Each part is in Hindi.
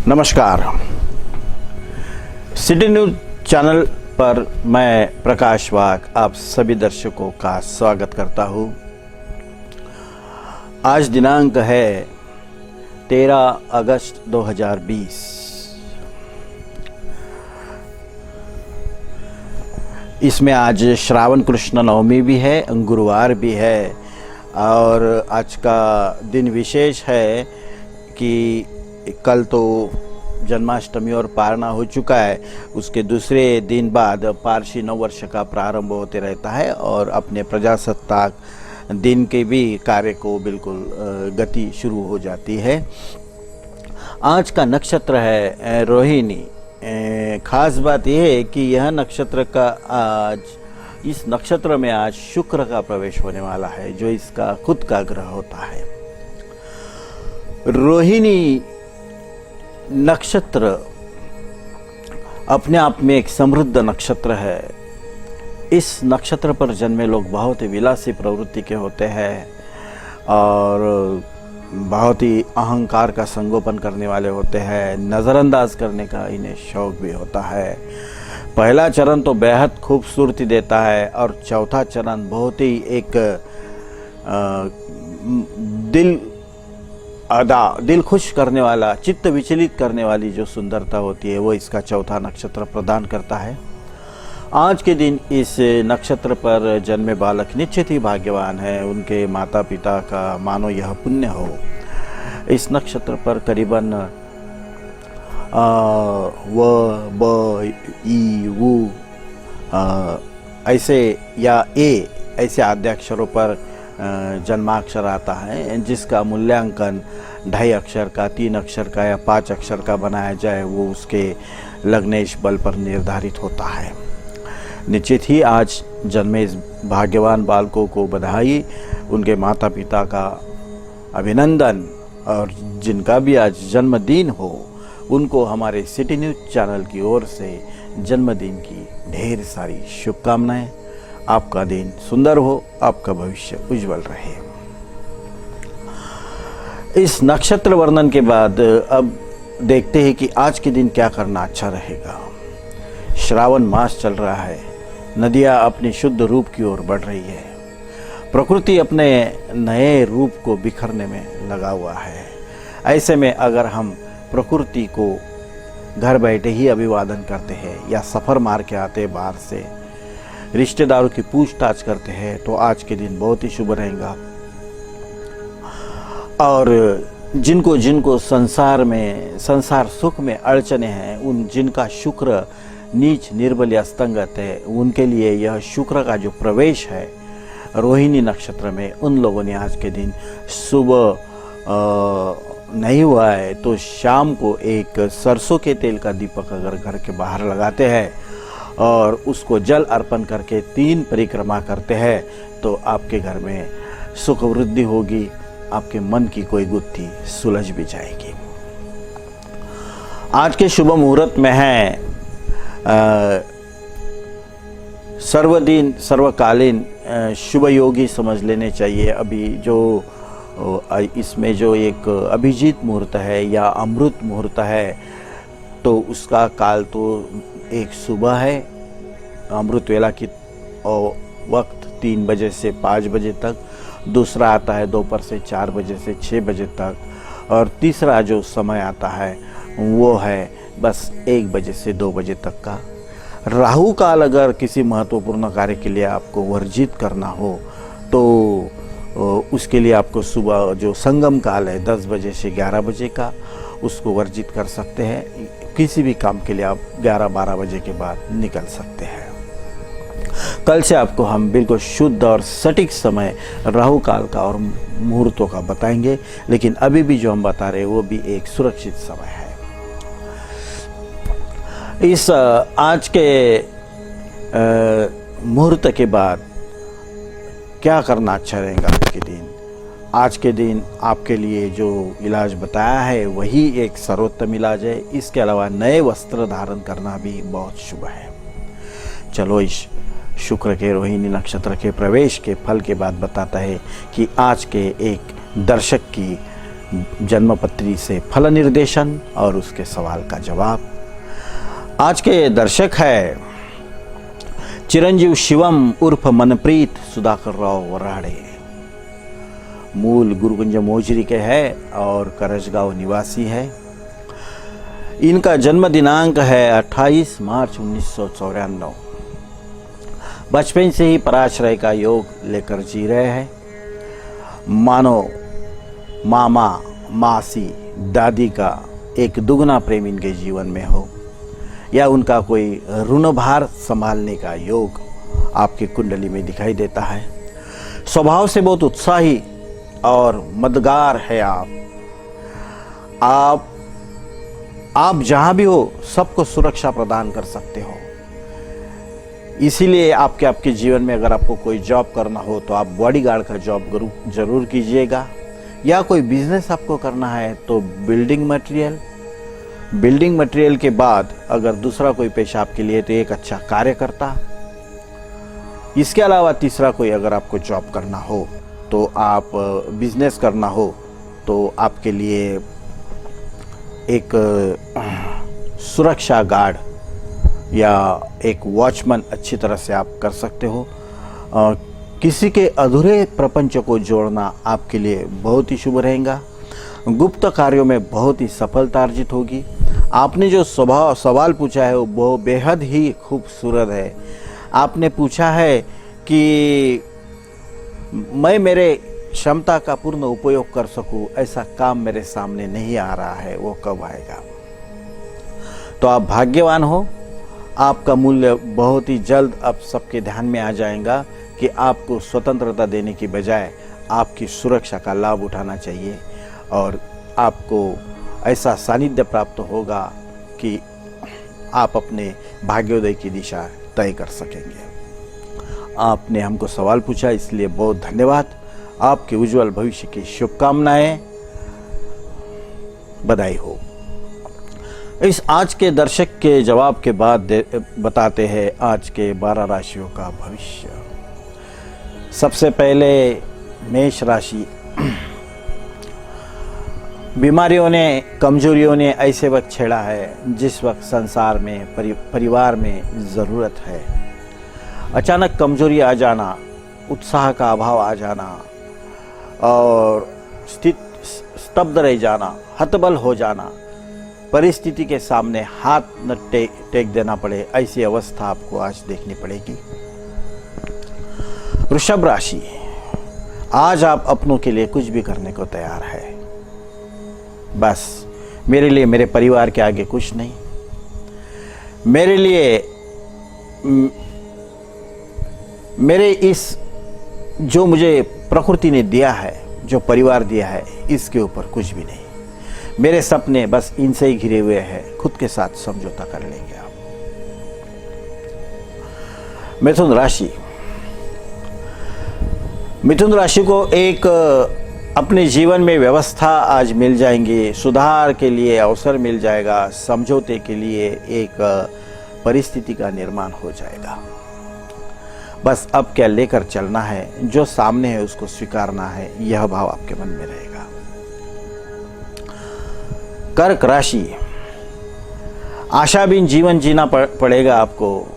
नमस्कार। सिटी न्यूज चैनल पर मैं प्रकाश वाघ आप सभी दर्शकों का स्वागत करता हूं। आज दिनांक है 13 अगस्त 2020। इसमें आज श्रावण कृष्ण नवमी भी है, गुरुवार भी है और आज का दिन विशेष है कि कल तो जन्माष्टमी और पारना हो चुका है। उसके दूसरे दिन बाद पारसी नव वर्ष का प्रारंभ होते रहता है और अपने प्रजासत्ताक दिन के भी कार्य को बिल्कुल गति शुरू हो जाती है। आज का नक्षत्र है रोहिणी। खास बात यह है कि यह नक्षत्र का इस नक्षत्र में आज शुक्र का प्रवेश होने वाला है, जो इसका खुद का ग्रह होता है। रोहिणी नक्षत्र अपने आप में एक समृद्ध नक्षत्र है। इस नक्षत्र पर जन्मे लोग बहुत ही विलासी प्रवृत्ति के होते हैं और बहुत ही अहंकार का संगोपन करने वाले होते हैं। नज़रअंदाज करने का इन्हें शौक भी होता है। पहला चरण तो बेहद खूबसूरती देता है और चौथा चरण बहुत ही एक दिल खुश करने वाला, चित्त विचलित करने वाली जो सुंदरता होती है वो इसका चौथा नक्षत्र प्रदान करता है। आज के दिन इस नक्षत्र पर जन्मे बालक निश्चित ही भाग्यवान है। उनके माता पिता का मानो यह पुण्य हो। इस नक्षत्र पर करीबन व ब ई वु ऐसे या ए ऐसे आद्याक्षरों पर जन्माक्षर आता है, जिसका मूल्यांकन 2.5 अक्षर का, 3 अक्षर का या 5 अक्षर का बनाया जाए वो उसके लग्नेश बल पर निर्धारित होता है। निश्चित ही आज जन्मे इस भाग्यवान बालकों को बधाई, उनके माता पिता का अभिनंदन और जिनका भी आज जन्मदिन हो उनको हमारे सिटी न्यूज चैनल की ओर से जन्मदिन की ढेर सारी शुभकामनाएं। आपका दिन सुंदर हो, आपका भविष्य उज्जवल रहे। इस नक्षत्र वर्णन के बाद अब देखते हैं कि आज के दिन क्या करना अच्छा रहेगा। श्रावण मास चल रहा है, नदियां अपनी शुद्ध रूप की ओर बढ़ रही है, प्रकृति अपने नए रूप को बिखरने में लगा हुआ है। ऐसे में अगर हम प्रकृति को घर बैठे ही अभिवादन करते हैं या सफर मार के आते हैं बाहर से, रिश्तेदारों की पूछताछ करते हैं, तो आज के दिन बहुत ही शुभ रहेगा। और जिनको जिनको संसार सुख में अड़चने हैं, उन जिनका शुक्र नीच निर्बल या अस्तंगत है, उनके लिए यह शुक्र का जो प्रवेश है रोहिणी नक्षत्र में, उन लोगों ने आज के दिन सुबह नहीं हुआ है तो शाम को एक सरसों के तेल का दीपक अगर घर के बाहर लगाते हैं और उसको जल अर्पण करके 3 परिक्रमा करते हैं तो आपके घर में सुख वृद्धि होगी, आपके मन की कोई गुत्थी सुलझ भी जाएगी। आज के शुभ मुहूर्त में है सर्वदिन सर्वकालीन शुभ योगी समझ लेने चाहिए। अभी जो इसमें जो एक अभिजीत मुहूर्त है या अमृत मुहूर्त है तो उसका काल तो एक सुबह है, अमृत वेला की वक्त 3 बजे से 5 बजे तक, दूसरा आता है दोपहर से 4 बजे से 6 बजे तक और तीसरा जो समय आता है वो है बस 1 बजे से 2 बजे तक का। राहु काल अगर किसी महत्वपूर्ण कार्य के लिए आपको वर्जित करना हो तो उसके लिए आपको सुबह जो संगम काल है 10 बजे से 11 बजे का, उसको वर्जित कर सकते हैं। किसी भी काम के लिए आप 11-12 बजे के बाद निकल सकते हैं। कल से आपको हम बिल्कुल शुद्ध और सटीक समय राहु काल का और मुहूर्तों का बताएंगे, लेकिन अभी भी जो हम बता रहे हैं वो भी एक सुरक्षित समय है। इस आज के मुहूर्त के बाद क्या करना अच्छा रहेगा आज के दिन? आज के दिन आपके लिए जो इलाज बताया है वही एक सर्वोत्तम इलाज है। इसके अलावा नए वस्त्र धारण करना भी बहुत शुभ है। चलो इस शुक्र के रोहिणी नक्षत्र के प्रवेश के फल के बाद बताता है कि आज के एक दर्शक की जन्मपत्री से फल निर्देशन और उसके सवाल का जवाब। आज के दर्शक है चिरंजीव शिवम उर्फ मनप्रीत सुधाकर राव वराड़े। मूल गुरुकुंज मोजरी के है और करजगांव निवासी है। इनका जन्म दिनांक है 28 मार्च 1994। बचपन से ही पराश्रय का योग लेकर जी रहे हैं। मानो मामा मासी दादी का एक दुगना प्रेम इनके जीवन में हो, या उनका कोई ऋण भार संभालने का योग आपकी कुंडली में दिखाई देता है। स्वभाव से बहुत उत्साही और मददगार है आप जहां भी हो सबको सुरक्षा प्रदान कर सकते हो। इसीलिए आपके जीवन में अगर आपको कोई जॉब करना हो तो आप बॉडीगार्ड का जॉब जरूर कीजिएगा, या कोई बिजनेस आपको करना है तो बिल्डिंग मटेरियल के बाद अगर दूसरा कोई पेशा आपके लिए तो एक अच्छा कार्यकर्ता। इसके अलावा तीसरा कोई अगर आपको जॉब करना हो तो आप बिजनेस करना हो तो आपके लिए एक सुरक्षा गार्ड या एक वॉचमैन अच्छी तरह से आप कर सकते हो। किसी के अधूरे प्रपंच को जोड़ना आपके लिए बहुत ही शुभ रहेगा। गुप्त कार्यों में बहुत ही सफलता अर्जित होगी। आपने जो सवाल पूछा है वो बेहद ही खूबसूरत है। आपने पूछा है कि मैं मेरे क्षमता का पूर्ण उपयोग कर सकूं, ऐसा काम मेरे सामने नहीं आ रहा है, वो कब आएगा? तो आप भाग्यवान हो। आपका मूल्य बहुत ही जल्द अब सबके ध्यान में आ जाएगा कि आपको स्वतंत्रता देने की बजाय आपकी सुरक्षा का लाभ उठाना चाहिए, और आपको ऐसा सानिध्य प्राप्त होगा कि आप अपने भाग्योदय की दिशा तय कर सकेंगे। आपने हमको सवाल पूछा, इसलिए बहुत धन्यवाद। आपके उज्जवल भविष्य की शुभकामनाएं। बधाई हो। इस आज के दर्शक के जवाब के बाद बताते हैं आज के 12 राशियों का भविष्य। सबसे पहले मेष राशि। बीमारियों ने, कमजोरियों ने ऐसे वक्त छेड़ा है जिस वक्त संसार में परिवार में ज़रूरत है। अचानक कमजोरी आ जाना, उत्साह का अभाव आ जाना और स्तब्ध रह जाना, हतबल हो जाना, परिस्थिति के सामने हाथ न टेक देना पड़े, ऐसी अवस्था आपको आज देखनी पड़ेगी। वृषभ राशि। आज आप अपनों के लिए कुछ भी करने को तैयार है। बस मेरे लिए, मेरे परिवार के आगे कुछ नहीं। मेरे लिए, मेरे इस जो मुझे प्रकृति ने दिया है, जो परिवार दिया है, इसके ऊपर कुछ भी नहीं। मेरे सपने बस इनसे ही घिरे हुए हैं। खुद के साथ समझौता कर लेंगे आप। मिथुन राशि। मिथुन राशि को एक अपने जीवन में व्यवस्था आज मिल जाएंगी, सुधार के लिए अवसर मिल जाएगा, समझौते के लिए एक परिस्थिति का निर्माण हो जाएगा। बस अब क्या लेकर चलना है, जो सामने है उसको स्वीकारना है, यह भाव आपके मन में रहेगा। कर्क राशि। आशाहीन जीवन जीना पड़ेगा आपको।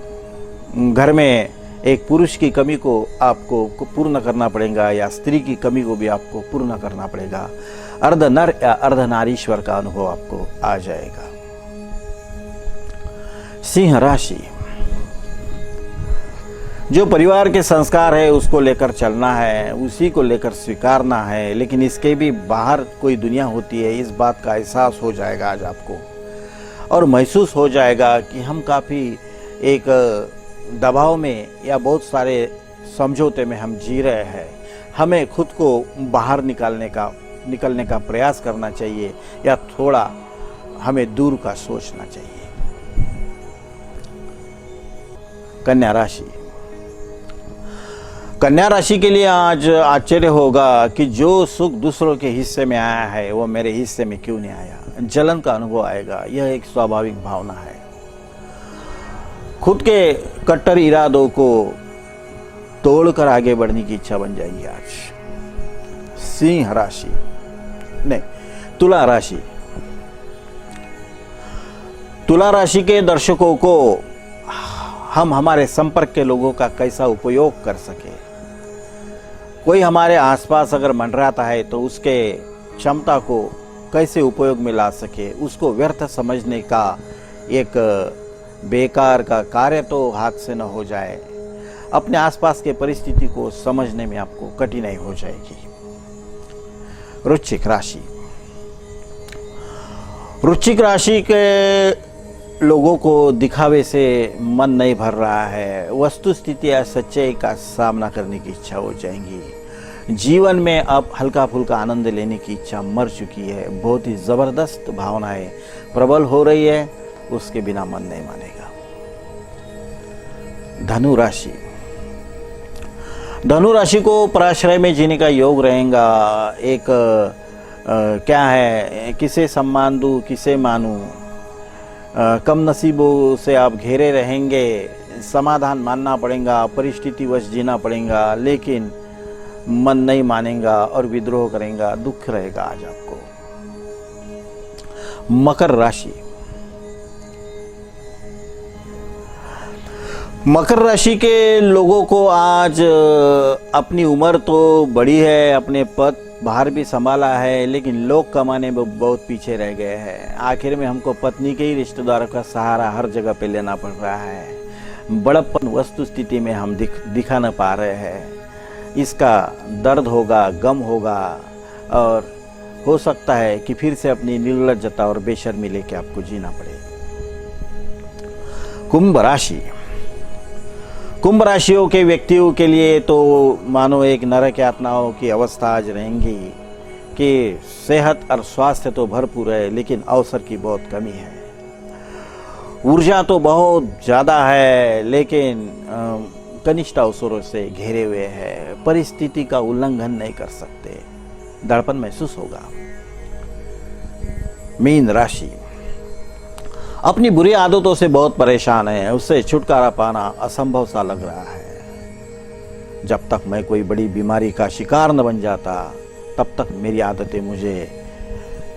घर में एक पुरुष की कमी को आपको पूर्ण करना पड़ेगा, या स्त्री की कमी को भी आपको पूर्ण करना पड़ेगा। अर्ध नर या अर्ध नारीश्वर का अनुभव आपको आ जाएगा। सिंह राशि। जो परिवार के संस्कार है उसको लेकर चलना है, उसी को लेकर स्वीकारना है, लेकिन इसके भी बाहर कोई दुनिया होती है, इस बात का एहसास हो जाएगा आज आपको, और महसूस हो जाएगा कि हम काफ़ी एक दबाव में या बहुत सारे समझौते में हम जी रहे हैं। हमें खुद को बाहर निकलने का प्रयास करना चाहिए, या थोड़ा हमें दूर का सोचना चाहिए। कन्या राशि। कन्या राशि के लिए आज आश्चर्य होगा कि जो सुख दूसरों के हिस्से में आया है वो मेरे हिस्से में क्यों नहीं आया। जलन का अनुभव आएगा, यह एक स्वाभाविक भावना है। खुद के कट्टर इरादों को तोड़कर आगे बढ़ने की इच्छा बन जाएगी आज। सिंह राशि नहीं, तुला राशि। तुला राशि के दर्शकों को हम हमारे संपर्क के लोगों का कैसा उपयोग कर सके। कोई हमारे आसपास अगर मंडराता है तो उसके क्षमता को कैसे उपयोग में ला सके, उसको व्यर्थ समझने का एक बेकार का कार्य तो हाथ से न हो जाए। अपने आसपास के परिस्थिति को समझने में आपको कठिनाई हो जाएगी। वृश्चिक राशि। वृश्चिक राशि के लोगों को दिखावे से मन नहीं भर रहा है। वस्तु स्थिति या सच्चाई का सामना करने की इच्छा हो जाएंगी। जीवन में अब हल्का फुल्का आनंद लेने की इच्छा मर चुकी है। बहुत ही जबरदस्त भावनाएं प्रबल हो रही है, उसके बिना मन नहीं मानेगा। धनु राशि। धनु राशि को पराश्रय में जीने का योग रहेगा। एक क्या है, किसे सम्मान दूं, किसे मानूं, कम नसीबों से आप घेरे रहेंगे। समाधान मानना पड़ेगा, परिस्थिति वश जीना पड़ेगा, लेकिन मन नहीं मानेगा और विद्रोह करेगा। दुख रहेगा आज आपको। मकर राशि। मकर राशि के लोगों को आज अपनी उम्र तो बड़ी है, अपने पद बाहर भी संभाला है, लेकिन लोग कमाने में बहुत पीछे रह गए हैं। आखिर में हमको पत्नी के ही रिश्तेदारों का सहारा हर जगह पे लेना पड़ रहा है। बड़प्पन वस्तु स्थिति में हम दिखा न पा रहे हैं। इसका दर्द होगा, गम होगा, और हो सकता है कि फिर से अपनी निर्लज्जता और बेशर्मी लेके आपको जीना पड़े। कुंभ राशि। कुंभ राशियों के व्यक्तियों के लिए तो मानो एक नरक यातनाओं की अवस्था आज रहेंगी कि सेहत और स्वास्थ्य तो भरपूर है, लेकिन अवसर की बहुत कमी है। ऊर्जा तो बहुत ज़्यादा है, लेकिन कनिष्ठ अवसरों से घेरे हुए हैं। परिस्थिति का उल्लंघन नहीं कर सकते, दड़पन महसूस होगा। मीन राशि। अपनी बुरी आदतों से बहुत परेशान है, उससे छुटकारा पाना असंभव सा लग रहा है। जब तक मैं कोई बड़ी बीमारी का शिकार न बन जाता, तब तक मेरी आदतें मुझे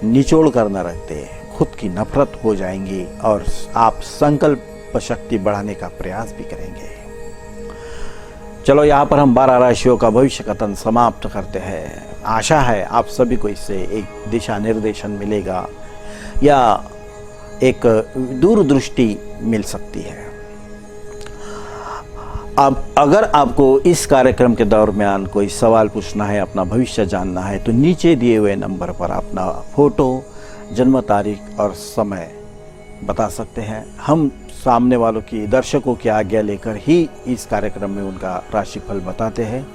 निचोड़ कर न रखते। खुद की नफरत हो जाएंगी और आप संकल्प शक्ति बढ़ाने का प्रयास भी करेंगे। चलो यहाँ पर हम 12 राशियों का भविष्य कथन समाप्त करते हैं। आशा है आप सभी को इससे एक दिशा निर्देशन मिलेगा या एक दूरदृष्टि मिल सकती है। अब अगर आपको इस कार्यक्रम के दरमियान कोई सवाल पूछना है, अपना भविष्य जानना है, तो नीचे दिए हुए नंबर पर अपना फोटो, जन्म तारीख और समय बता सकते हैं। हम सामने वालों की, दर्शकों की आज्ञा लेकर ही इस कार्यक्रम में उनका राशिफल बताते हैं।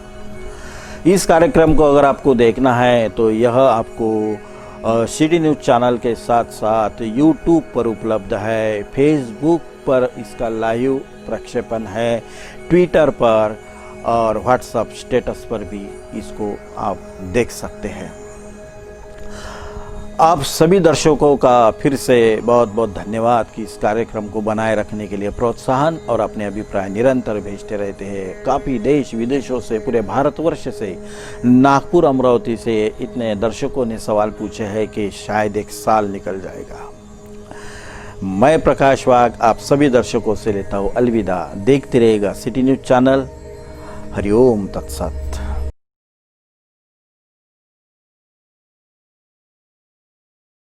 इस कार्यक्रम को अगर आपको देखना है तो यह आपको सिटी न्यूज़ चैनल के साथ साथ यूट्यूब पर उपलब्ध है, फेसबुक पर इसका लाइव प्रक्षेपण है, ट्विटर पर और व्हाट्सएप स्टेटस पर भी इसको आप देख सकते हैं। आप सभी दर्शकों का फिर से बहुत बहुत धन्यवाद कि इस कार्यक्रम को बनाए रखने के लिए प्रोत्साहन और अपने अभिप्राय निरंतर भेजते रहते हैं। काफ़ी देश विदेशों से, पूरे भारतवर्ष से, नागपुर, अमरावती से इतने दर्शकों ने सवाल पूछे हैं कि शायद एक साल निकल जाएगा। मैं प्रकाश वाघ आप सभी दर्शकों से लेता हूँ अलविदा। देखते रहेगा सिटी न्यूज़ चैनल। हरिओम तत्सत।